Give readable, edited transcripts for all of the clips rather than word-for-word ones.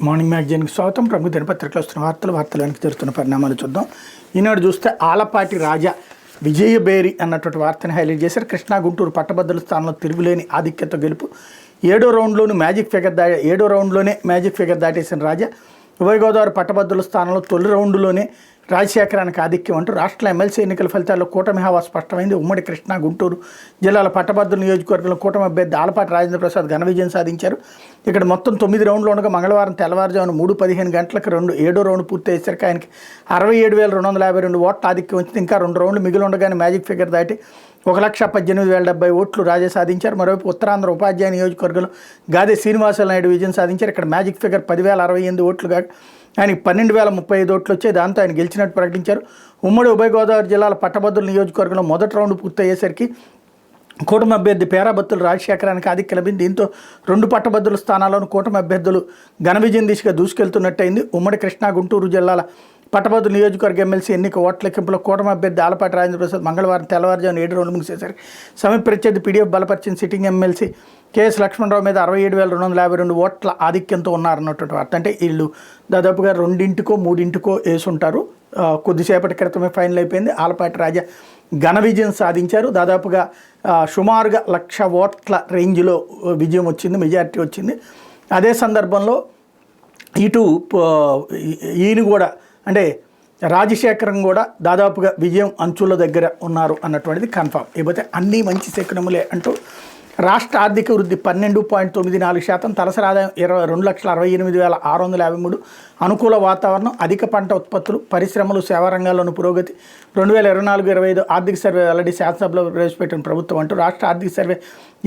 Morning మ్యాగజైన్కి స్వాగతం. ప్రముఖ దినపత్రికలు వస్తున్న వార్తలు వెనక్కి జరుగుతున్న పరిణామాలు చూద్దాం. ఈనాడు చూస్తే ఆలపాటి రాజా విజయబేరి అన్నటువంటి వార్తని హైలైట్ చేశారు. కృష్ణా గుంటూరు పట్టభద్రుల స్థానంలో తిరుగులేని ఆధిక్యత గెలుపు. ఏడో రౌండ్లోనే మ్యాజిక్ ఫిగర్ దాటేసిన రాజా ఉభయ గోదావరి పట్టభద్రుల స్థానంలో తొలి రౌండ్లోనే రాజశేఖరానికి ఆధిక్యం అంటూ రాష్ట్ర ఎమ్మెల్సీ ఎన్నికల ఫలితాల్లో కూటమి హవా స్పష్టమైంది. ఉమ్మడి కృష్ణా గుంటూరు జిల్లాల పట్టభద్రుల నియోజకవర్గంలో కూటమి అభ్యర్థి ఆలపాటి రాజేంద్ర ప్రసాద్ ఘన విజయం సాధించారు. ఇక్కడ మొత్తం 9 రౌండ్లు ఉండగా మంగళవారం తెల్లవారుజామున 3:15 గంటలకు ఏడో రౌండ్ పూర్తి అయ్యేసరికి ఆయనకి 67,252 ఓట్ల ఆధిక్యం వచ్చింది. ఇంకా 2 రౌండ్లు మిగిలి ఉండగానే మ్యాజిక్ ఫిగర్ దాటి 1,18,070 ఓట్లు రాజా సాధించారు. మరోవైపు ఉత్తరాంధ్ర ఉపాధ్యాయ నియోజకవర్గంలో గాదే శ్రీనివాస నాయుడు విజయం సాధించారు. ఇక్కడ మ్యాజిక్ ఫిగర్ 10,068 ఓట్లుగా ఆయనకి 12,035 ఓట్లు వచ్చాయి. దాంతో ఆయన గెలిచినట్టు ప్రకటించారు. ఉమ్మడి ఉభయ గోదావరి జిల్లాల పట్టభద్రుల నియోజకవర్గంలో మొదటి రౌండ్ పూర్తి అయ్యేసరికి కూటమి అభ్యర్థి పేరాబత్తులు రాజశేఖరానికి ఆధిక్యం లభింది. దీంతో 2 పట్టభద్రుల స్థానాల్లోనూ కూటమి అభ్యర్థులు ఘన విజయం దిశగా దూసుకెళ్తున్నట్టయింది. ఉమ్మడి కృష్ణా గుంటూరు జిల్లాల పట్టభద్రుల నియోజకవర్గ ఎమ్మెల్సీ ఎన్నిక ఓట్ల లెక్కింపులో కూటమి అభ్యర్థి ఆలపాటి రాజేంద్ర ప్రసాద్ మంగళవారం తెల్లవారుజామున 7 రౌండ్లు ముగిసేసరికి సమీప ప్రత్యర్థి పీడీఎఫ్ బలపరిచిన సిట్టింగ్ ఎమ్మెల్సీ కేఎస్ లక్ష్మణరావు మీద 67,252 ఓట్ల ఆధిక్యంతో ఉన్నారన్నటువంటి వార్త. అంటే వీళ్ళు దాదాపుగా 2 3 వేసి ఉంటారు. కొద్దిసేపటి క్రితమే ఫైనల్ అయిపోయింది. ఆలపాటి రాజా ఘన విజయం సాధించారు. దాదాపుగా సుమారుగా 1,00,000 ఓట్ల రేంజ్లో విజయం వచ్చింది, మెజారిటీ వచ్చింది. అదే సందర్భంలో ఇటు ఈయన కూడా అంటే రాజశేఖరం కూడా దాదాపుగా విజయం అంచుల దగ్గర ఉన్నారు అన్నటువంటిది కన్ఫామ్. ఇకపోతే అన్నీ మంచి శకునములే అంటూ రాష్ట్ర ఆర్థిక వృద్ధి 12.94%, తలసరి ఆదాయం 2,68,653, అనుకూల వాతావరణం, అధిక పంట ఉత్పత్తులు, పరిశ్రమలు, సేవా రంగాల్లోని పురోగతి. 2024-25 ఆర్థిక సర్వే వెల్లడి శాసనసభలో ప్రవేశపెట్టిన ప్రభుత్వం అంటూ రాష్ట్ర ఆర్థిక సర్వే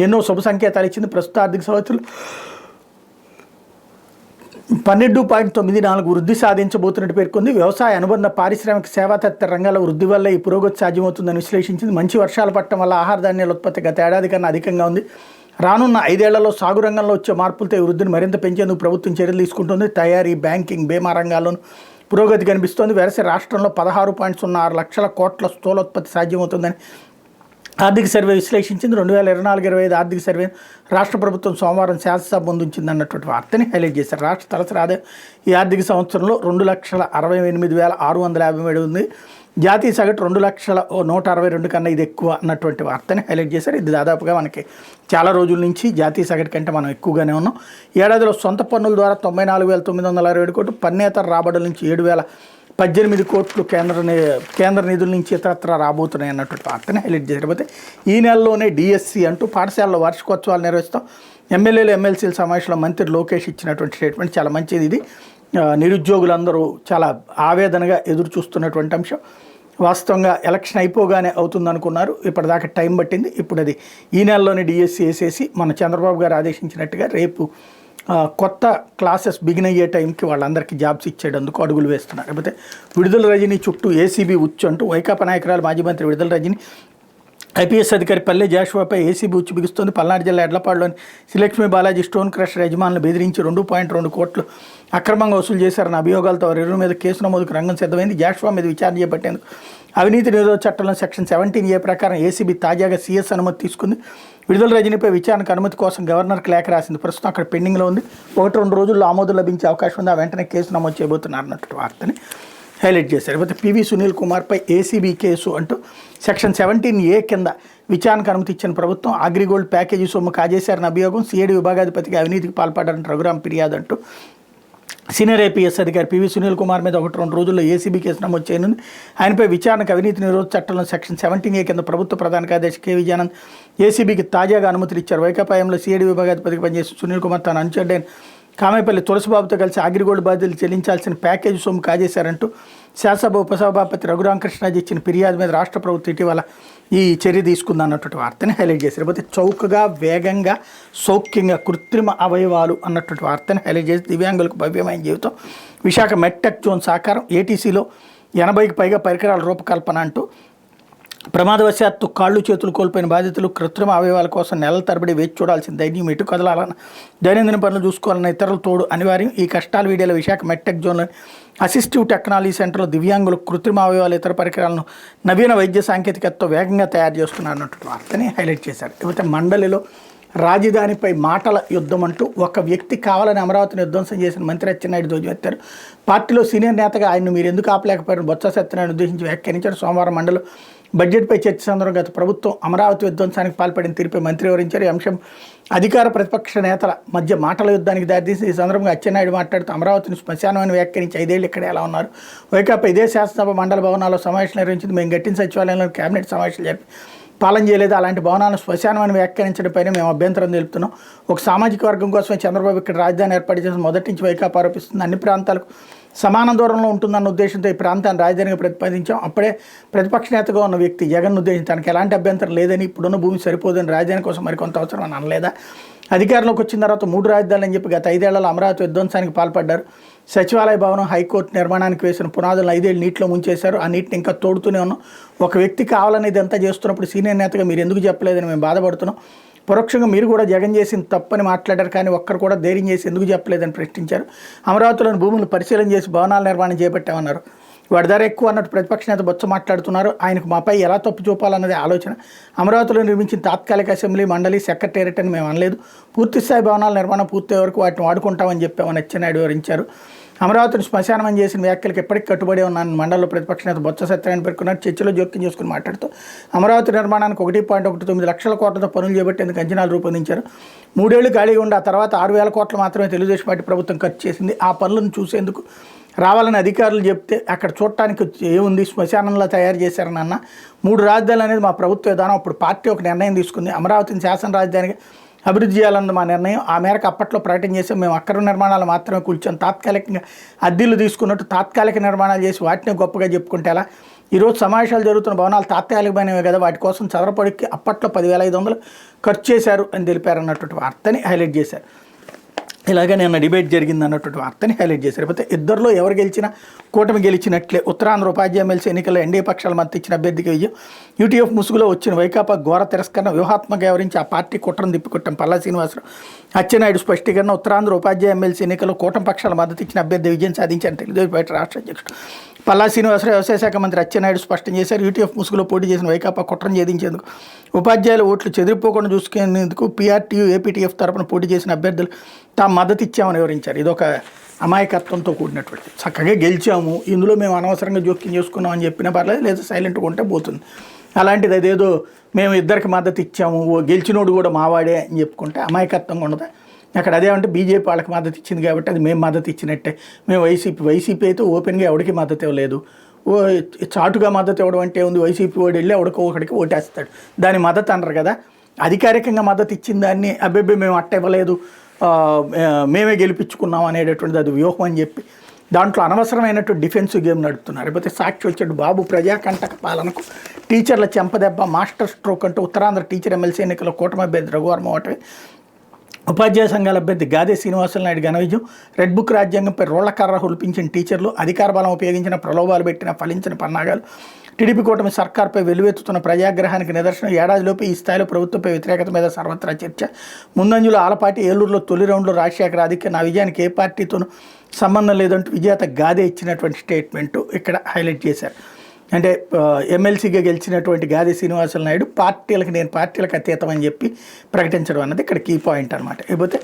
ఎన్నో శుభ సంకేతాలు ఇచ్చింది. ప్రస్తుత ఆర్థిక సంవత్సరం 12.94 వృద్ధి సాధించబోతున్నట్టు పేర్కొంది. వ్యవసాయ అనుబంధ పారిశ్రామిక సేవా తదితర రంగాల వృద్ధి వల్ల ఈ పురోగతి సాధ్యమవుతుందని విశ్లేషించింది. మంచి వర్షాలు పడటం వల్ల ఆహార ధాన్యాల ఉత్పత్తి గత ఏడాది కన్నా అధికంగా ఉంది. రానున్న 5 ఏళ్లలో సాగు రంగంలో వచ్చే మార్పులతో ఈ వృద్ధిని మరింత పెంచేందుకు ప్రభుత్వం చర్యలు తీసుకుంటుంది. తయారీ, బ్యాంకింగ్, బీమా రంగాల్లోనూ పురోగతి కనిపిస్తోంది. వెరసి రాష్ట్రంలో 16.06 లక్షల కోట్ల స్థూలోత్పత్తి సాధ్యమవుతుందని ఆర్థిక సర్వే విశ్లేషించింది. 2024-25 ఆర్థిక సర్వే రాష్ట్ర ప్రభుత్వం సోమవారం శాసనసభ ముందుంచింది అన్నటువంటి వార్తని హైలైట్ చేశారు. రాష్ట్ర తలసరి ఆదాయం ఈ ఆర్థిక సంవత్సరంలో 2,68,657 ఉంది. జాతీయ సగటు 2,162 కన్నా ఇది ఎక్కువ అన్నటువంటి వార్తని హైలైట్ చేశారు. ఇది దాదాపుగా మనకి చాలా రోజుల నుంచి జాతీయ సగటు కంటే మనం ఎక్కువగానే ఉన్నాం. ఏడాదిలో సొంత పన్నుల ద్వారా 94,967 కోట్లు, పన్నేతర రాబడుల నుంచి 7,018 కోట్లు కేంద్ర నిధుల నుంచి ఇతరత్ర రాబోతున్నాయి అన్నటువంటి వార్తని హైలైట్ చేశారు. ఈ నెలలోనే డిఎస్సి అంటూ పాఠశాలలో వార్షికోత్సవాలు నిర్వహిస్తాం. ఎమ్మెల్యేలు, ఎమ్మెల్సీల సమావేశంలో మంత్రి లోకేష్ ఇచ్చినటువంటి స్టేట్మెంట్ చాలా మంచిది. ఇది నిరుద్యోగులందరూ చాలా ఆవేదనగా ఎదురు చూస్తున్నటువంటి అంశం. వాస్తవంగా ఎలక్షన్ అయిపోగానే అవుతుందనుకున్నారు, ఇప్పటిదాకా టైం పట్టింది. ఇప్పుడు అది ఈ నెలలోనే డిఎస్సి వేసేసి మన చంద్రబాబు గారు ఆదేశించినట్టుగా రేపు కొత్త క్లాసెస్ బిగిన్ అయ్యే టైంకి వాళ్ళందరికీ జాబ్స్ ఇచ్చేటందుకు అడుగులు వేస్తున్నారు. లేకపోతే విడుదల రజని చుట్టూ ఏసీబీ ఉచ్చు అంటూ వైకాపా నాయకురాలు మాజీ మంత్రి విడుదల రజని ఐపీఎస్ అధికారి పల్లె జాషువాపై ఏసీబీ ఉచ్చు బిగుస్తోంది. పల్నాడు జిల్లా ఎడ్లపాడులోని శ్రీలక్ష్మీ బాలాజీ స్టోన్ క్రషర్ యజమానులు బెదిరించి 2.2 కోట్లు అక్రమంగా వసూలు చేశారన్న అభియోగాలతో వారి మీద కేసు నమోదుకు రంగం సిద్ధమైంది. జాషువా మీద విచారణ చేపట్టేందుకు అవినీతి నిరోధక చట్టంలో సెక్షన్ 17A ప్రకారం ఏసీబీ తాజాగా సీఎస్ అనుమతి తీసుకుంది. విడుదల రజనీపై విచారణకు అనుమతి కోసం గవర్నర్కి లేఖ రాసింది. ప్రస్తుతం అక్కడ పెండింగ్లో ఉంది. 1-2 రోజుల్లో ఆమోదం లభించే అవకాశం ఉంది. ఆ వెంటనే కేసు నమోదు చేయబోతున్నారు అన్నట్టు వార్తని హైలైట్ చేశారు. లేకపోతే పివి సునీల్ కుమార్పై ఏసీబీ కేసు అంటూ సెక్షన్ 17A కింద విచారణకు అనుమతి ఇచ్చిన ప్రభుత్వం అగ్రిగోల్డ్ ప్యాకేజీ సొమ్ము కాజేశారన్న అభియోగం, సిఐడి విభాగాధిపతికి అవినీతికి పాల్పడారని రఘురాం ఫిర్యాదు అంటూ సీనియర్ ఐపీఎస్ అధికారి పివి సునీల్ కుమార్ మీద 1-2 రోజుల్లో ఏసీబీ కేసు నమోదు చేయనుంది. ఆయనపై విచారణకు అవినీతి నిరోధక చట్టంలో సెక్షన్ 17A కింద ప్రభుత్వ ప్రధాన కార్యదర్శి కె విజయానంద్ ఏసీబీకి తాజాగా అనుమతులు ఇచ్చారు. వైకాపాయంలో సిఐడి విభాగాధిపతికి పనిచేసి సునీల్ కుమార్ తాను అనుచరుడైన కామేపల్లి తులసిబాబుతో కలిసి అగ్రిగోల్డ్ బాధ్యతలు చెల్లించాల్సిన ప్యాకేజీ సొమ్ము కాజేశారంటూ శాసనసభ ఉపసభాపతి రఘురామకృష్ణాజీ ఇచ్చిన ఫిర్యాదు మీద రాష్ట్ర ప్రభుత్వం ఇటీవల ఈ చర్య తీసుకుందన్నటువంటి వార్తని హైలైట్ చేశారు. లేకపోతే చౌకగా, వేగంగా, సౌఖ్యంగా కృత్రిమ అవయవాలు అన్నటువంటి వార్తని హైలైట్ చేసి దివ్యాంగులకు భవ్యమైన జీవితం, విశాఖ మెట్టెక్ జోన్ సాకారం, ఏటీసీలో 80కి పైగా పరికరాల రూపకల్పన అంటూ ప్రమాదవశాత్తు కాళ్ళు చేతులు కోల్పోయిన బాధితులు కృత్రిమ అవయవాల కోసం నెలల తరబడి వేచి చూడాల్సిన ధైర్యం, ఎటు కదలాలన్న దైనందిన పనులు చూసుకోవాలన్న ఇతరుల తోడు అనివార్యం. ఈ కష్టాలు వీడియోలో విశాఖ మెట్టెక్ జోన్లోని అసిస్టివ్ టెక్నాలజీ సెంటర్లో దివ్యాంగులకు కృత్రిమ అవయవాలు, ఇతర పరికరాలను నవీన వైద్య సాంకేతికతతో వేగంగా తయారు చేస్తున్నారు అన్నట్టు వార్తని హైలైట్ చేశారు. లేకపోతే మండలిలో రాజధానిపై మాటల యుద్ధం అంటూ ఒక వ్యక్తి కావాలని అమరావతిని విధ్వంసం చేసిన మంత్రి అచ్చెన్నాయుడు ధ్వజమెత్తారు. పార్టీలో సీనియర్ నేతగా ఆయన్ను మీరు ఎందుకు ఆపలేకపోయారు బొత్స సత్యనారాయణ ఉద్దేశించి వ్యాఖ్యానించారు. సోమవారం మండలి బడ్జెట్పై చర్చ సందర్భంగా గత ప్రభుత్వం అమరావతి విధ్వంసానికి పాల్పడిన తీరుపై మంత్రి వివరించారు. ఈ అంశం అధికార ప్రతిపక్ష నేతల మధ్య మాటల యుద్ధానికి దారితీసి ఈ సందర్భంగా అచ్చెన్నాయుడు మాట్లాడుతూ అమరావతిని శ్మశానమని వ్యాఖ్యానించి 5 ఏళ్ళు ఇక్కడ ఎలా ఉన్నారు. వైకాపా ఇదే శాసనసభ మండల భవనాల్లో సమావేశం నిర్వహించింది. మేము గట్టిన సచివాలయంలో కేబినెట్ సమావేశాలు జరిపి పాలన చేయలేదు. అలాంటి భవనాలను శ్మశానమని వ్యాఖ్యానించడంపైన మేము అభ్యంతరం తెలుపుతున్నాం. ఒక సామాజిక వర్గం కోసమే చంద్రబాబు ఇక్కడ రాజధాని ఏర్పాటు చేసిన మొదటి నుంచి వైకాపా ఆరోపిస్తుంది. అన్ని ప్రాంతాలకు సమాన దూరంలో ఉంటుందన్న ఉద్దేశంతో ఈ ప్రాంతాన్ని రాజధానిగా ప్రతిపాదించాం. అప్పుడే ప్రతిపక్ష నేతగా ఉన్న వ్యక్తి జగన్ ఉద్దేశించి తనకు ఎలాంటి అభ్యంతరం లేదని, ఇప్పుడున్న భూమి సరిపోదని, రాజధాని కోసం మరికొంత అవసరం అని అనలేదా. అధికారంలోకి వచ్చిన తర్వాత 3 రాజధానులు అని చెప్పి గత 5 ఏళ్లలో అమరావతి విధ్వంసానికి పాల్పడ్డారు. సచివాలయ భవనం, హైకోర్టు నిర్మాణానికి వేసిన పునాదులను 5 ఏళ్ళు నీటిలో ముంచేశారు. ఆ నీటిని ఇంకా తోడుతూనే ఉన్నాం. ఒక వ్యక్తి కావాలని ఇదంతా చేస్తున్నప్పుడు సీనియర్ నేతగా మీరు ఎందుకు చెప్పలేదని మేము బాధపడుతున్నాం. పరోక్షంగా మీరు కూడా జగన్ చేసిన తప్పని మాట్లాడారు, కానీ ఒక్కరు కూడా ధైర్యం చేసి ఎందుకు చెప్పలేదని ప్రశ్నించారు. అమరావతిలోని భూములను పరిశీలన చేసి భవనాల నిర్మాణం చేపట్టామన్నారు. వాడి ధర ఎక్కువ అన్నట్టు ప్రతిపక్ష నేత బొత్స మాట్లాడుతున్నారు. ఆయనకు మాపై ఎలా తప్పు చూపాలన్నదే ఆలోచన. అమరావతిలో నిర్మించిన తాత్కాలిక అసెంబ్లీ, మండలి, సెక్రటేరియట్ అని మేము అనలేదు. పూర్తిస్థాయి భవనాల నిర్మాణం పూర్తయ్యే వరకు వాటిని వాడుకుంటామని చెప్పామని అచ్చెన్నాయుడు వివరించారు. అమరావతిని శ్మశానమని చేసిన వ్యాఖ్యలకు ఎప్పటికీ కట్టుబడి ఉన్నాను మండలిలో ప్రతిపక్ష నేత బొత్స సత్యనారాయణ పేర్కొన్నారు. చర్చలో జోక్యం చేసుకుని మాట్లాడుతూ అమరావతి నిర్మాణానికి 1.19 లక్షల కోట్లతో పనులు చేపట్టేందుకు అంచనాలు రూపొందించారు. 3 ఏళ్లు ఖాళీగా ఉండి ఆ తర్వాత 6,000 కోట్లు మాత్రమే తెలుగుదేశం పార్టీ ప్రభుత్వం ఖర్చు చేసింది. ఆ పనులను చూసేందుకు రావాలని అధికారులు చెప్తే అక్కడ చూడటానికి ఏముంది, శ్మశానంలో తయారు చేశారని అన్న. 3 రాజధానులు అనేది మా ప్రభుత్వ విధానం. అప్పుడు పార్టీ ఒక నిర్ణయం తీసుకుంది, అమరావతిని శాసన రాజధానిగా అభివృద్ధి చేయాలన్నది మా నిర్ణయం. ఆ మేరకు అప్పట్లో ప్రకటన చేసాం. మేము అక్రమ నిర్మాణాలు మాత్రమే కూర్చొని తాత్కాలికంగా అద్దెలు తీసుకున్నట్టు తాత్కాలిక నిర్మాణాలు చేసి వాటిని గొప్పగా చెప్పుకుంటే ఎలా. ఈరోజు సమావేశాలు జరుగుతున్న భవనాలు తాత్కాలికమైనవే కదా, వాటి కోసం చదరపడికి అప్పట్లో 10,500 ఖర్చు చేశారు అని తెలిపారన్నటువంటి వార్తని హైలైట్ చేశారు. ఇలాగే నిన్న డిబేట్ జరిగింది అన్నటువంటి వార్తని హైలైట్ చేశారు. అయితే ఇద్దరిలో ఎవరు గెలిచినా కూటమి గెలిచినట్లే. ఉత్తరాంధ్ర ఉపాధ్యాయ ఎమ్మెల్సీ ఎన్నికల్లో ఎన్డీఏ పక్షాల మద్దతు ఇచ్చిన అభ్యర్థికి విజయం. యూటీఎఫ్ ముసుగులో వచ్చిన వైకాపా ఘోర తిరస్కరణ, వ్యూహాత్మకంగా వ్యవహరించి ఆ పార్టీ కుట్రను తిప్పికొట్టాం. పల్లా శ్రీనివాసరావు, అచ్చెన్నాయుడు స్పష్టీకరణ. ఉత్తరాంధ్ర ఉపాధ్యాయ ఎమ్మెల్సీ ఎన్నికల్లో కూటమి పక్షాల మద్దతు ఇచ్చిన అభ్యర్థి విజయం సాధించారు తెలుగుదేశం పార్టీ రాష్ట్ర అధ్యక్షుడు పల్లా శ్రీనివాసరావు. వ్యవసాయ శాఖ మంత్రి అచ్చెన్నాయుడు స్పష్టం చేశారు. యూటీఎఫ్ ముసుగులో పోటీ చేసిన వైకాపా కుట్రను ఛేదించేందుకు, ఉపాధ్యాయుల ఓట్లు చెదిరిపోకుండా చూసుకునేందుకు పీఆర్టీయూ, ఏపీటీఎఫ్ తరపున పోటీ చేసిన అభ్యర్థులు తాము మద్దతు ఇచ్చామని వివరించారు. ఇదొక అమాయకత్వంతో కూడినటువంటి, చక్కగా గెలిచాము, ఇందులో మేము అనవసరంగా జోక్యం చేసుకున్నాం అని చెప్పినా పర్లేదు, లేదా సైలెంట్గా ఉంటే పోతుంది. అలాంటిది అదేదో మేము ఇద్దరికి మద్దతు ఇచ్చాము, గెలిచినోడు కూడా మావాడే అని చెప్పుకుంటే అమాయకత్వంగా ఉండదు. అక్కడ అదేమంటే బీజేపీ వాళ్ళకి మద్దతు ఇచ్చింది కాబట్టి అది మేము మద్దతు ఇచ్చినట్టే. మేము వైసీపీ అయితే ఓపెన్గా ఎవరికి మద్దతు ఇవ్వలేదు. చాటుగా మద్దతు ఇవ్వడం అంటే ఉంది, వైసీపీ ఓడి వెళ్ళి ఒకడికి ఓటేస్తాడు, దాని మద్దతు అనరు కదా. అధికారికంగా మద్దతు ఇచ్చిన దాన్ని అబ్బెబ్బే మేము అట్ట ఇవ్వలేదు, మేమే గెలిపించుకున్నాం అనేటటువంటిది అది వ్యూహం అని చెప్పి దాంట్లో అనవసరమైనటువంటి డిఫెన్సివ్ గేమ్ నడుపుతున్నారు. లేకపోతే సాక్షి వచ్చాడు బాబు ప్రజాకంటక పాలనకు టీచర్ల చెంపదెబ్బ, మాస్టర్ స్ట్రోక్ అంటూ ఉత్తరాంధ్ర టీచర్ ఎమ్మెల్సీ ఎన్నికల్లో కూటమి అభ్యర్థి రఘువర్మ ఓటమి. ఉపాధ్యాయ సంఘాల అభ్యర్థి గాదే శ్రీనివాసనాయుడు ఘన విజయం. రెడ్ బుక్ రాజ్యాంగంపై రోళ్లకర్ర హుల్పించిన టీచర్లు, అధికార బలం ఉపయోగించిన ప్రలోభాలు పెట్టిన ఫలించిన పన్నాగాలు. టీడీపీ కూటమి సర్కార్పై వెలువెత్తుతున్న ప్రజాగ్రహానికి నిదర్శనం. ఏడాదిలోపు ఈ స్థాయిలో ప్రభుత్వంపై వ్యతిరేకత మీద సర్వత్రా చర్చ. ముందంజులో ఆలపాటి, ఏలూరులో తొలి రౌండ్లో రాజశేఖర ఆధిక్య, నా విజయానికి ఏ పార్టీతోనూ సంబంధం లేదంటూ విజేత గాదే ఇచ్చినటువంటి స్టేట్మెంటు ఇక్కడ హైలైట్ చేశారు. అంటే ఎమ్మెల్సీగా గెలిచినటువంటి గాదే శ్రీనివాసనాయుడు నేను పార్టీలకు అతీతం అని చెప్పి ప్రకటించడం అన్నది ఇక్కడ కీ పాయింట్ అనమాట. లేకపోతే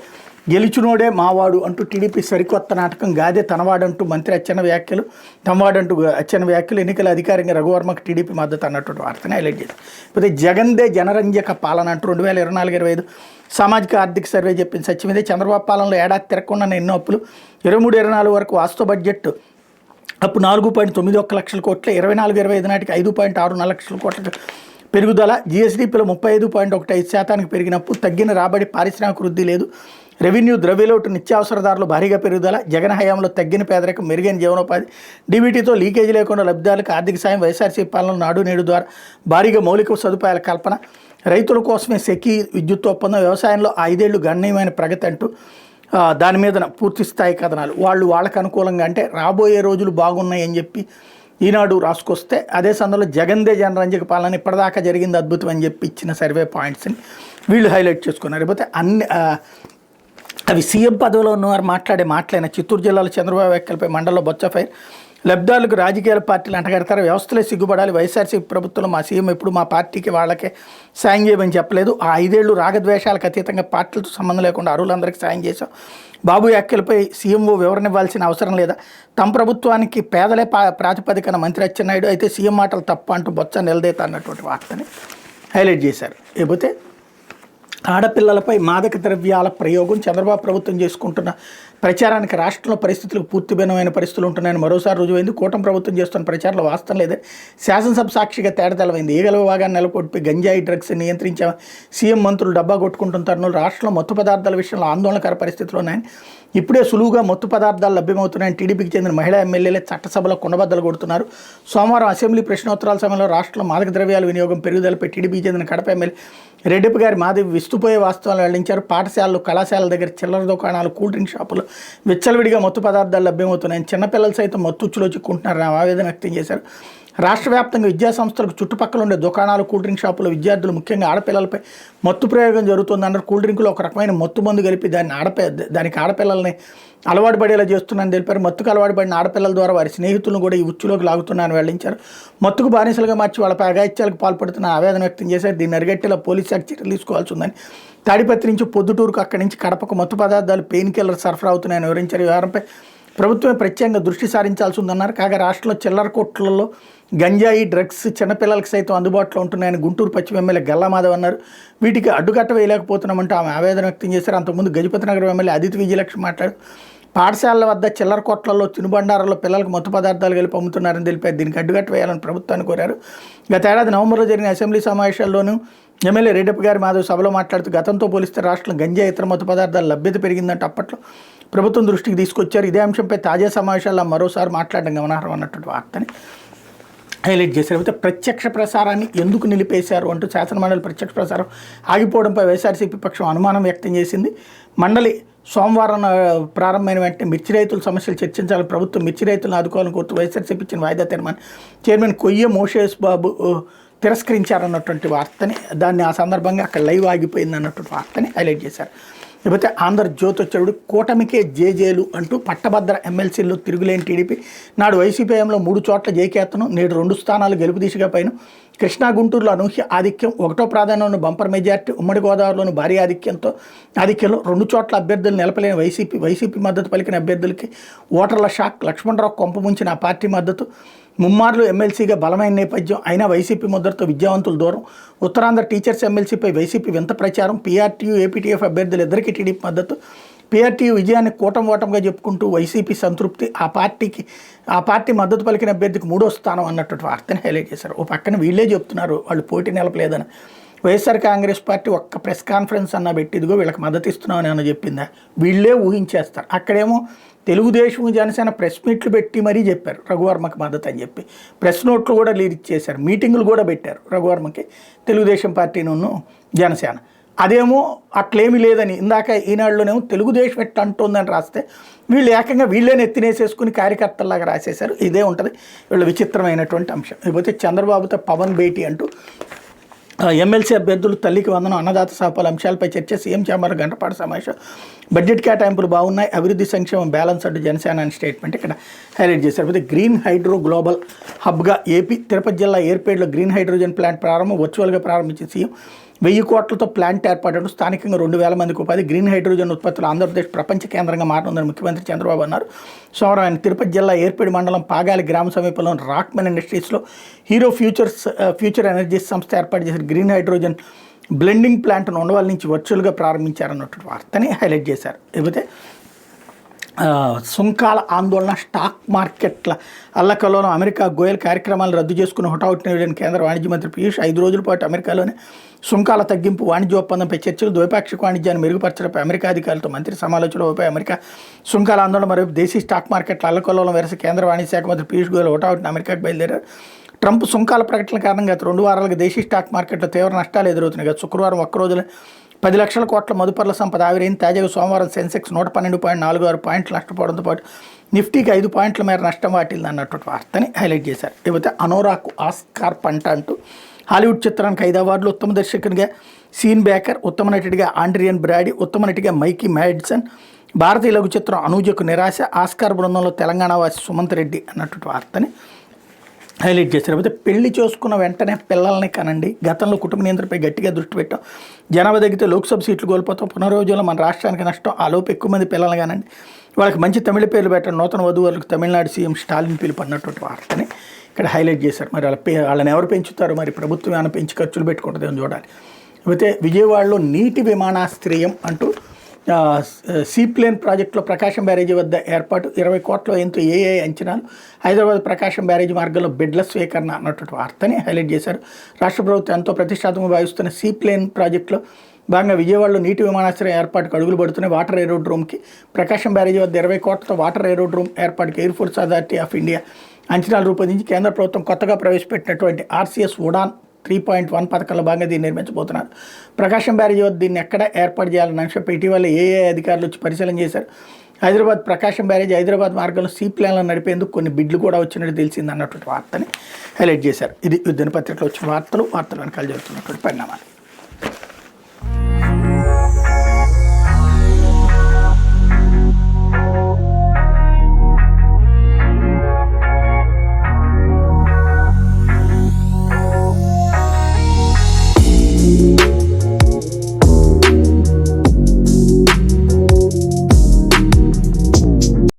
గెలిచినోడే మావాడు అంటూ టీడీపీ సరికొత్త నాటకం. గాదే తనవాడంటూ మంత్రి అచ్చెన్న వ్యాఖ్యలు, తమవాడంటూ అచ్చెన్న వ్యాఖ్యలు. ఎన్నికల అధికారికంగా రఘువర్మకు టీడీపీ మద్దతు అన్నటువంటి వార్తని హైలైట్ చేశారు. లేకపోతే జగన్దే జనరంజక పాలన అంటూ 2024-25 సామాజిక ఆర్థిక సర్వే చెప్పింది సత్యమిదే. చంద్రబాబు పాలనలో ఏడాది తిరగకుండా ఎన్నో అప్పులు. 23-24 వరకు వాస్తవ బడ్జెట్ అప్పు 4.91 లక్షల కోట్ల, 24-25 నాటికి 5.64 లక్షల కోట్ల పెరుగుదల. జీఎస్డీపీలో 35.15% పెరిగినప్పుడు తగ్గిన రాబడి, పారిశ్రామిక వృద్ధి లేదు. రెవెన్యూ, ద్రవ్యలోటు, నిత్యావసరదారులు భారీగా పెరుగుదల. జగన్ హయాంలో తగ్గిన పేదరికం, మెరుగైన జీవనోపాధి. డీబీటీతో లీకేజీ లేకుండా లబ్ధిదారులకు ఆర్థిక సాయం. వైఎస్ఆర్సీపీ పాలనలో నాడు నేడు ద్వారా భారీగా మౌలిక సదుపాయాల కల్పన. రైతుల కోసమే సెకీ విద్యుత్ ఒప్పందం. వ్యవసాయంలో 5 ఏళ్లు గణనీయమైన ప్రగతి అంటూ దాని మీద పూర్తి స్థాయి కథనాలు. వాళ్ళకి అనుకూలంగా అంటే రాబోయే రోజులు బాగున్నాయి అని చెప్పి ఈనాడు రాసుకొస్తే, అదే సందర్భంలో జగన్దే జనరంజక పాలన ఇప్పటిదాకా జరిగింది అద్భుతం అని చెప్పి ఇచ్చిన సర్వే పాయింట్స్ని వీళ్ళు హైలైట్ చేసుకున్నారు. లేకపోతే అవి సీఎం పదవిలో ఉన్నవారు మాట్లాడే మాటలైన. చిత్తూరు జిల్లాలో చంద్రబాబు వ్యాఖ్యలపై మండలంలో బొత్స ఫైర్. లబ్ధాలకు రాజకీయాల పార్టీలు అంటగడతారు, వ్యవస్థలే సిగ్గుపడాలి, వైఎస్ఆర్సీపీ ప్రభుత్వంలో మా సీఎం ఎప్పుడు మా పార్టీకి వాళ్ళకే సాయం చేయమని చెప్పలేదు, ఆ 5 ఏళ్ళు రాగద్వేషాలకు అతీతంగా పార్టీలతో సంబంధం లేకుండా అరువులందరికీ సాయం చేశాం, బాబు వ్యాఖ్యలపై సీఎంఓ వివరణ ఇవ్వాల్సిన అవసరం లేదా, తమ ప్రభుత్వానికి పేదలే ప్రాతిపదికన మంత్రి అచ్చెన్నాయుడు, అయితే సీఎం మాటలు తప్ప అంటూ బొత్స నిలదీత అన్నటువంటి వార్తని హైలైట్ చేశారు. లేకపోతే ఆడపిల్లలపై మాదక ద్రవ్యాల ప్రయోగం చంద్రబాబు ప్రభుత్వం చేసుకుంటున్న ప్రచారానికి రాష్ట్రంలో పరిస్థితులకు పూర్తి భిన్నమైన పరిస్థితులు ఉంటున్నాయని మరోసారి రుజువైంది. కూటమి ప్రభుత్వం చేస్తున్న ప్రచారంలో వాస్తవం లేదని శాసనసభ సాక్షిగా తేడతెలమైంది. ఈగల విభాగాన్ని నెలకొల్పి గంజాయి డ్రగ్స్ నియంత్రించే సీఎం మంత్రులు డబ్బా కొట్టుకుంటున్న తరుణంలో రాష్ట్రంలో మత్తు పదార్థాల విషయంలో ఆందోళనకర పరిస్థితులు ఉన్నాయని, ఇప్పుడే సులువుగా మత్తు పదార్థాలు లభ్యమవుతున్నాయని టీడీపీకి చెందిన మహిళా ఎమ్మెల్యేలే చట్టసభలో కుండబద్దలు కొడుతున్నారు. సోమవారం అసెంబ్లీ ప్రశ్నోత్తరాల సమయంలో రాష్ట్రంలో మాదక ద్రవ్యాల వినియోగం పెరుగుదలపై టీడీపీకి చెందిన కడప ఎమ్మెల్యే రెడ్డిప్ప గారి మాధవి విస్తుపోయే వాస్తవాలు వెల్లడించారు. పాఠశాలలు, కళాశాలల దగ్గర చిల్లర దుకాణాలు, కూల్ డ్రింక్ షాపులు విచ్చలవిడిగా మత్తు పదార్థాలు లభ్యమవుతున్నాయని, చిన్నపిల్లలు సైతం మత్తుచ్చులో చిక్కుంటున్నారని ఆవేదన వ్యక్తం చేశారు. రాష్ట్ర వ్యాప్తంగా విద్యాసంస్థలకు చుట్టుపక్కల ఉండే దుకాణాలు, కూల్ డ్రింక్ షాపుల విద్యార్థులు ముఖ్యంగా ఆడపిల్లలపై మత్తు ప్రయోగం జరుగుతుందన్నారు. కూల్ డ్రింకులో ఒక రకమైన మత్తు మందు కలిపి దానికి ఆడపిల్లల్ని అలవాటు పడేలా చేస్తున్నారని తెలిపారు. మత్తుకు అలవాటు పడిన ఆడపిల్లల ద్వారా వారి స్నేహితులను కూడా ఈ ఉచ్చులోకి లాగుతున్నారని వెల్లడించారు. మత్తుకు బానిసలుగా మార్చి వాళ్ళపై అఘాయిత్యాలకు పాల్పడుతున్న ఆవేదన వ్యక్తం చేశారు. దీన్ని అరిగట్టేలా పోలీసు శాఖ చర్యలు తీసుకోవాల్సి ఉందని, తాడిపత్రి నుంచి పొద్దుటూరుకు, అక్కడి నుంచి కడపకు మత్తు పదార్థాలు, పెయిన్ కిల్లర్ సరఫరా అవుతున్నాయని వివరించారు. వ్యవహారంపై ప్రభుత్వమే ప్రత్యేకంగా దృష్టి సారించాల్సి ఉందన్నారు. కాగా రాష్ట్రంలో చిల్లర కొట్లలో గంజాయి, డ్రగ్స్ చిన్నపిల్లలకు సైతం అందుబాటులో ఉంటున్నాయని గుంటూరు పశ్చిమ ఎమ్మెల్యే గల్లామాధవ్ అన్నారు. వీటికి అడ్డుకట్ట వేయలేకపోతున్నామంటూ ఆమె ఆవేదన వ్యక్తం చేశారు. అంతకుముందు గజపతి నగరం ఎమ్మెల్యే అదితి విజయలక్ష్మి మాట్లాడు, పాఠశాలల వద్ద చిల్లర కొట్లలో, తినుబండారాల్లో పిల్లలకు మత్తు పదార్థాలు కలిపి అమ్ముతున్నారని తెలిపారు. దీనికి అడ్డుకట్ట వేయాలని ప్రభుత్వాన్ని కోరారు. గత ఏడాది నవంబర్లో జరిగిన అసెంబ్లీ సమావేశాల్లోనూ ఎమ్మెల్యే రెడ్డిప్ప గారి మాధవ్ సభలో మాట్లాడుతూ గతంతో పోలిస్తే రాష్ట్రంలో గంజాయి, ఇతర మత్తు పదార్థాల లభ్యత పెరిగిందంటే అప్పట్లో ప్రభుత్వం దృష్టికి తీసుకొచ్చారు. ఇదే అంశంపై తాజా సమావేశాల్లో మరోసారి మాట్లాడడం గమనార్హం అన్నటువంటి వార్తని హైలైట్ చేశారు. అయితే ప్రత్యక్ష ప్రసారాన్ని ఎందుకు నిలిపేశారు అంటూ శాసనమండలి ప్రత్యక్ష ప్రసారం ఆగిపోవడంపై వైఎస్ఆర్సీపీ పక్షం అనుమానం వ్యక్తం చేసింది. మండలి సోమవారం ప్రారంభమైన వెంటనే మిర్చి రైతుల సమస్యలు చర్చించాలి, ప్రభుత్వం మిర్చి రైతులను ఆదుకోవాలని కోరుతూ వైఎస్ఆర్సీపీ ఇచ్చిన వాయిదా తీర్మానం చైర్మన్ కొయ్య మోషేష్ బాబు తిరస్కరించారన్నటువంటి వార్తని, దాన్ని ఆ సందర్భంగా అక్కడ లైవ్ ఆగిపోయింది అన్నటువంటి వార్తని హైలైట్ చేశారు. లేకపోతే ఆంధ్రజ్యోతి వచ్చాడు, కూటమికే జేజేలు అంటూ పట్టభద్ర ఎమ్మెల్సీల్లో తిరుగులేని టీడీపీ, నాడు వైసీపీ హయాంలో 3 చోట్ల జయకేతనం, నేడు 2 స్థానాలు గెలుపు దిశగా పైన, కృష్ణా గుంటూరులో అనూహ్య ఆధిక్యం, 1వ ప్రాధాన్యంలో బంపర్ మెజార్టీ, ఉమ్మడి గోదావరిలోని భారీ ఆధిక్యంలో 2 చోట్ల అభ్యర్థులు నిలపలేని వైసీపీ మద్దతు పలికిన అభ్యర్థులకి ఓటర్ల షాక్, లక్ష్మణరావు కొంప ముంచిన ఆ పార్టీ మద్దతు, ముమ్మార్లు ఎమ్మెల్సీగా బలమైన నేపథ్యం అయినా వైసీపీ ముద్రతో విద్యావంతులు దూరం, ఉత్తరాంధ్ర టీచర్స్ ఎమ్మెల్సీపై వైసీపీ వింత ప్రచారం, పీఆర్టీయూ ఏపీటీఎఫ్ అభ్యర్థులు ఇద్దరికీ టీడీపీ మద్దతు, పీఆర్టీయూ విజయాన్ని ఓటంగా చెప్పుకుంటూ వైసీపీ సంతృప్తి, ఆ పార్టీ మద్దతు పలికిన అభ్యర్థికి 3వ స్థానం అన్నటువంటి వార్తని హైలైట్ చేశారు. ఓ పక్కన వీళ్ళే చెప్తున్నారు వాళ్ళు పోటీ నిలపలేదని. వైఎస్ఆర్ కాంగ్రెస్ పార్టీ ఒక్క ప్రెస్ కాన్ఫరెన్స్ అన్న పెట్టి ఇదిగో వీళ్ళకి మద్దతు ఇస్తున్నామని ఏమన్నా చెప్పిందా, వీళ్ళే ఊహించేస్తారు. అక్కడేమో తెలుగుదేశం, జనసేన ప్రెస్ మీట్లు పెట్టి మరీ చెప్పారు రఘువర్మకి మద్దతు అని చెప్పి, ప్రెస్ నోట్లు కూడా రిలీజ్ చేశారు, మీటింగులు కూడా పెట్టారు రఘువర్మకి తెలుగుదేశం పార్టీను జనసేన. అదేమో అట్లేమీ లేదని ఇందాక ఈనాడులోనేమో తెలుగుదేశం ఎట్లా అంటుందని రాస్తే వీళ్ళు ఏకంగా వీళ్ళని ఎత్తినేసేసుకుని కార్యకర్తల్లాగా రాసేశారు. ఇదే ఉంటుంది వీళ్ళ విచిత్రమైనటువంటి అంశం. లేకపోతే చంద్రబాబుతో పవన్ భేటీ అంటూ ఎమ్మెల్సీ అభ్యర్థులు, తల్లికి వందనం, అన్నదాత సహపాల అంశాలపై చర్చ, సీఎం ఛాంబర్ గంటపాటు సమావేశం, బడ్జెట్ కేటాయింపులు బాగున్నాయి, అభివృద్ధి సంక్షేమం బ్యాలెన్స్ అంటూ జనసేన అని స్టేట్మెంట్ ఇక్కడ హైలైట్ చేశారు. అయితే గ్రీన్ హైడ్రో గ్లోబల్ హబ్గా ఏపీ తిరుపతి జిల్లా ఏర్పేడులో గ్రీన్ హైడ్రోజన్ ప్లాంట్ ప్రారంభం, వర్చువల్గా ప్రారంభించిన సీఎం, 1000 కోట్లతో ప్లాంట్ ఏర్పాటు, స్థానికంగా 2000 మందికి ఉపాధి, గ్రీన్ హైడ్రోజన్ ఉత్పత్తులు ఆంధ్రప్రదేశ్ ప్రపంచ కేంద్రంగా మారుతుందని ముఖ్యమంత్రి చంద్రబాబు అన్నారు. సోమవారం ఆయన తిరుపతి జిల్లా ఏర్పేడు మండలం పాగాలి గ్రామ సమీపంలోని రాక్మెన్ ఇండస్ట్రీస్లో హీరో ఫ్యూచర్ ఎనర్జీస్ సంస్థ ఏర్పాటు చేసిన గ్రీన్ హైడ్రోజన్ బ్లెండింగ్ ప్లాంట్ను ఉండవల్లి నుంచి వర్చువల్గా ప్రారంభించారన్నటువంటి వార్తని హైలైట్ చేశారు. లేకపోతే సుంకాల ఆందోళన, స్టాక్ మార్కెట్ల అల్లకల్లోలం, అమెరికా గోయల్ కార్యక్రమాలను రద్దు చేసుకుని హుటాహుటిన వేయడానికి కేంద్ర వాణిజ్య మంత్రి పీయూష్ 5 రోజుల పాటు అమెరికాలోనే సుంకాల తగ్గింపు, వాణిజ్య ఒప్పందంపై చర్చలు, ద్వైపాక్షిక వాణిజ్యాన్ని మెరుగుపరచడంపై అమెరికా అధికారులతో మంత్రి సమాలోచనలపై అమెరికా సుంకాల ఆందోళన మరియు దేశీ స్టాక్ మార్కెట్ల అల్లకల్లోలం వెరసి కేంద్ర వాణిజ్య శాఖ మంత్రి పీయూష్ గోయల్ హుటాహుటిన అమెరికాకు బయలుదేరారు. ట్రంప్ సుంకాల ప్రకటన కారణంగా గత 2 వారాలుగా దేశీ స్టాక్ మార్కెట్లో తీవ్ర నష్టాలు ఎదురవుతున్నాయి. గత శుక్రవారం ఒక్క రోజులో 10 లక్షల కోట్ల మదుపర్ల సంపద ఆవిరైంది. తాజాగా సోమవారం సెన్సెక్స్ 112.46 పాయింట్లు నష్టపోవడంతో పాటు నిఫ్టీకి 5 పాయింట్ల మేర నష్టం వాటిల్ది అన్నటువంటి వార్తని హైలైట్ చేశారు. లేకపోతే అనోరాకు ఆస్కార్ పంట అంటూ హాలీవుడ్ చిత్రానికి 5 అవార్డులు, ఉత్తమ దర్శకునిగా సీన్ బేకర్, ఉత్తమ నటుడిగా ఆండ్రియన్ బ్రాడీ, ఉత్తమ నటిగా మైకీ మ్యాడిసన్, భారతీయ లఘు చిత్రం అనూజకు నిరాశ, ఆస్కార్ బృందంలో తెలంగాణ వాసి సుమంత్ రెడ్డి అన్నటువంటి వార్తని హైలైట్ చేశారు. అయితే పెళ్లి చేసుకున్న వెంటనే పిల్లల్ని కనండి, గతంలో కుటుంబ నియంత్రణపై గట్టిగా దృష్టి పెట్టాం, జనాభా తగ్గితే లోక్సభ సీట్లు కోల్పోతాం, పునర్విభజనలో మన రాష్ట్రానికి నష్టం, ఆ లోపు ఎక్కువ మంది పిల్లలు కానండి, వాళ్ళకి మంచి తమిళ పేర్లు పెట్టండి, నూతన వధువులకు తమిళనాడు సీఎం స్టాలిన్ పిలుపు అన్నటువంటి వార్తని ఇక్కడ హైలైట్ చేశారు. మరి వాళ్ళని ఎవరు పెంచుతారు, మరి ప్రభుత్వం ఏమైనా పెంచి ఖర్చులు పెట్టుకుంటుందేమో చూడాలి. అయితే విజయవాడలో నీటి విమానాశ్రయం అంటూ సీప్లేన్ ప్రాజెక్టులో ప్రకాశం బ్యారేజీ వద్ద ఏర్పాటు, 20 కోట్ల ఎంతో ఏఏ అంచనాలు, హైదరాబాద్ ప్రకాశం బ్యారేజీ మార్గంలో బెడ్ల స్వీకరణ అన్నటువంటి వార్తని హైలైట్ చేశారు. రాష్ట్ర ప్రభుత్వం ఎంతో ప్రతిష్టాత్మకంగా భావిస్తున్న సీప్లేన్ ప్రాజెక్టులో భాగంగా విజయవాడలో నీటి విమానాశ్రయం ఏర్పాటుకు అడుగులు పడుతున్నాయి. వాటర్ ఏరోడ్రోమ్కి ప్రకాశం బ్యారేజీ వద్ద 20 కోట్లతో వాటర్ ఏరోడ్రోమ్ ఏర్పాటుకి Air Force Authority of India అంచనాలు రూపొందించి కేంద్ర ప్రభుత్వం కొత్తగా ప్రవేశపెట్టినటువంటి ఆర్సీఎస్ ఉడాన్ 3.1 పథకంలో భాగంగా దీన్ని నిర్మించబోతున్నారు. ప్రకాశం బ్యారేజీ వద్ద దీన్ని ఎక్కడ ఏర్పాటు చేయాలన్న అంశంపై ఇటీవల ఏఏ అధికారులు వచ్చి పరిశీలన చేశారు. హైదరాబాద్ ప్రకాశం బ్యారేజీ హైదరాబాద్ మార్గంలో సీ ప్లాన్లను నడిపేందుకు కొన్ని బిడ్లు కూడా వచ్చినట్టు తెలిసింది అన్నటువంటి వార్తని హైలైట్ చేశారు. ఇది దినపత్రికలో వచ్చిన వార్తలు వెనకాల జరుగుతున్నటువంటి పరిణామాలు.